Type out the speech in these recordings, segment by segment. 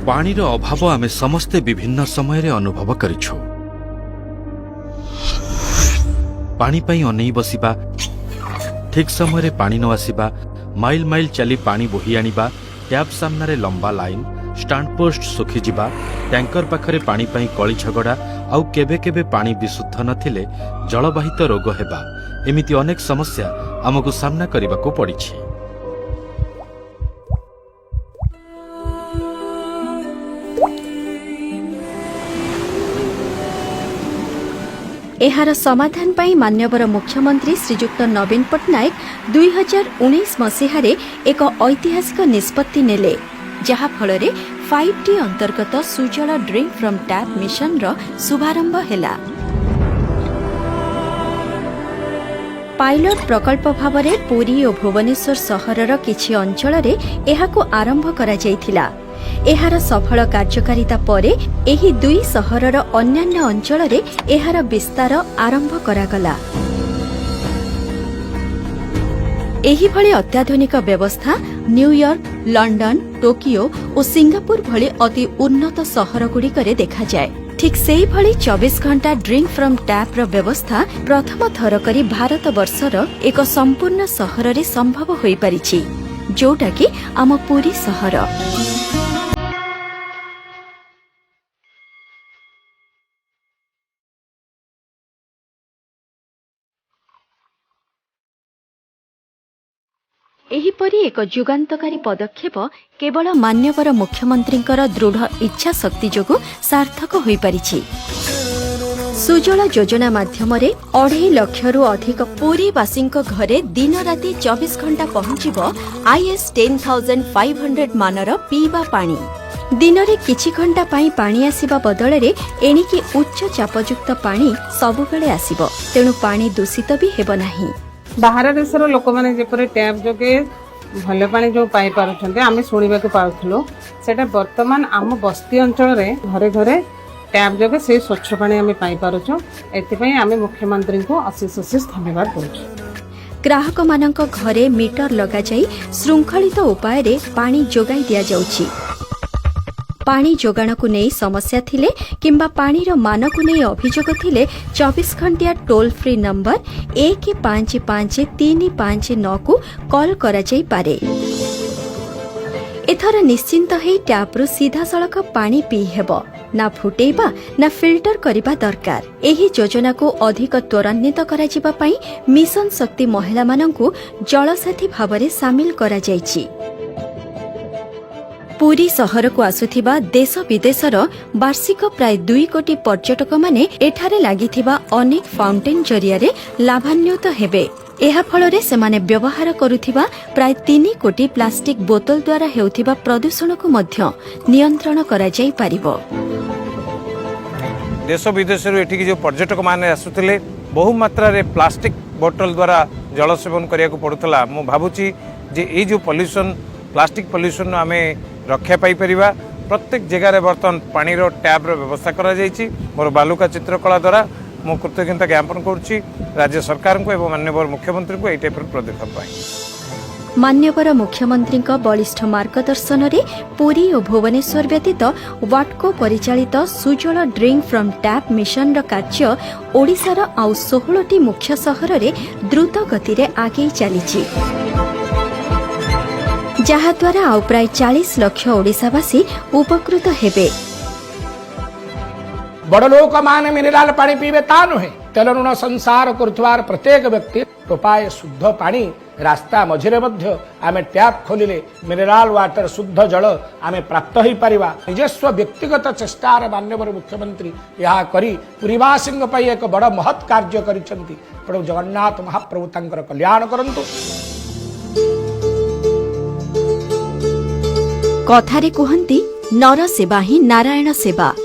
पानीर अभाव आमे समस्ते विभिन्न समय अनुभव करिछु। पानी पई अनै बसिबा, ठीक समय पानी न आसिबा, माइल माइल चली पानी बोही आनिबा, टैप सामना रे लंबा लाइन, स्टैंड पोस्ट सुखी जिबा, टैंकर पाखरे पानी पई कଳି झगड़ा आउ केबे केबे पानी विशुद्ध नथिले जलवाहित रोग हेबा, एमिति अनेक समस्या आमको सामना करबाको पड़िछि। एहार समाधान पाई मान्यवर मुख्यमंत्री श्रीजुक्त नवीन पट्टनायक 2019 मसीहारे एक ऐतिहासिक निष्पत्ति नेले, जहा फलरे 5T अंतर्गत Sujal drink from tap mission रो शुभारंभ हेला। पायलट प्रकल्प भावरे पुरी और भुवनेश्वर सहरर किछि अंचलरे एहाको आरंभ करा जायथिला। एहार सफल कार्यकारिता परे एही दुई सहरर अन्यान्य अंचलरे एहार विस्तार आरंभ करागला। एही भली अत्याधुनिक व्यवस्था न्यूयॉर्क, लंडन, टोकियो और सिंगापुर भली अति उन्नत सहरगुड़िकरे देखा जाए। ठीक सेही भली 24 घंटा ड्रिंक फ्रॉम टैप रो व्यवस्था प्रथम थर करी भारत वर्षर एक संपूर्ण सहर रे संभव होई परिछि, जोटा कि आम पुरी सहर। एहीपरि एक जुगान्तकारी पदक्षेप केवल मान्यवर मुख्यमंत्रींकर दृढ़ इच्छा शक्ति जोगु सार्थक होई परिछि। सुजल योजना माध्यमरे 2.5 लाख अधिक पुरीवासींक घरे दिन राति 24 घंटा पहुंचिबो IS 10500 मानर पीवा पानी। दिनरे किछि घंटा पाई पानी आसीबा बदलरे एणिकी उच्च चापयुक्त पानी सबुबेले आसीबो, तेणु पानी दूषित भी हेबो नाही। बाहर देशर लोक मैंने जपरी टैप जोगे भल पानी जो पाई पारुछन्ते आमे सुनिबाकु पाउथलो, सेटा वर्तमान आम बस्ती अंचल रे घरे घरे टैप जोगे से स्वच्छ पानी आमे पाई पारुछु। एति पई आमे मुख्यमंत्री को अशेष अशेष धन्यवाद देउछु। ग्राहक मानक घरे मीटर लगा जाई श्रृंखलित उपाय रे पानी जोगाई दिया जाउछि। पानी जोगाण को नहीं समस्या थिले किंबा पानीर मान को नहीं अभियोग थिले 24 घंटिया टोल फ्री नंबर 155359 को कॉल करा जाई पारे। एथर निश्चिंत है टैप्रु सीधा सड़क पानी पी हेबो, ना फुटेबा ना फिल्टर करिबा दरकार। एही योजना को अधिक त्वरान्वित करा जिबा पई मिशन शक्ति महिला माननकु जलसाथी भावरे शामिल करा जायछि। पुरी सहर को आसुथिबा देश विदेशर वार्षिक प्राय 2 कोटी पर्यटक माने एठारे लागिथिबा अनेक फाउंटेन जरियारे लाभान्वित हेबे। एहा फलरे सेमाने व्यवहार करुथिबा प्राय 3 कोटी प्लास्टिक बोतल द्वारा हेउथिबा प्रदूषण को मध्य नियंत्रण करा जाई पारिबो। देश विदेश एठिक जो पर्यटक माने आसुथिले बहु मात्रा रे प्लास्टिक बोतल द्वारा जल सेवन करिया को पड़ुतला। मु भाबुची जे ए जो पॉल्यूशन प्लास्टिक पॉल्यूशन आमे रक्षा पाई परिबा। प्रत्येक जगह बर्तमान पानी टैप व्यवस्था करा जायछि। मोर बालुका चित्रकला द्वारा मु कृतज्ञता ज्ञापन करुच्ची राज्य सरकार को एवं माननीय मुख्यमंत्री को यही टाइप पदक्षेप पाई। मान्यवर मुख्यमंत्री बलिष्ठ मार्गदर्शन रे पुरी और भुवनेश्वर व्यतीत वाटको परिचालित Sujal drink from tap mission कार्य ओडिशार आउ 16टी मुख्य सहर रे द्रुत गति रे आगे चलीछि, जहाद्वारा आउ प्राय 40 लाख ओडिशावासी उपकृत हेबे। बड़ लोक माने मिनराल पानी पीबे ता नुहे, तेल ऋण संसार करुवार प्रत्येक व्यक्ति टोपाए शुद्ध पानी रास्ता मझिरे मध्य आमे टैप खोलिले मिनराल वाटर शुद्ध जल आमे प्राप्त होई परिबा। निजस्व व्यक्तिगत चेष्टार मान्यवर मुख्यमंत्री यहा करी पुरीवासिंग पई एक बड़ महत् कार्य करिसंती। प्रभु जगन्नाथ महाप्रभु तांकर कल्याण करंतु। कथारे कहंती नर सेवा ही नारायण सेवा।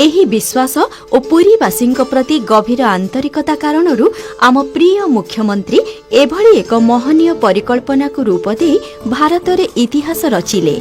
ଏହି ବିଶ୍ୱାସ ଓ ପୁରୀବାସୀଙ୍କ ପ୍ରତି ଗଭୀର ଆନ୍ତରିକତା କାରଣରୁ ଆମ ପ୍ରିୟ ମୁଖ୍ୟମନ୍ତ୍ରୀ ଏଭଳି ଏକ ମହନୀୟ ପରିକଳ୍ପନାକୁ ରୂପ ଦେଇ ଭାରତରେ ଇତିହାସ ରଚିଲେ।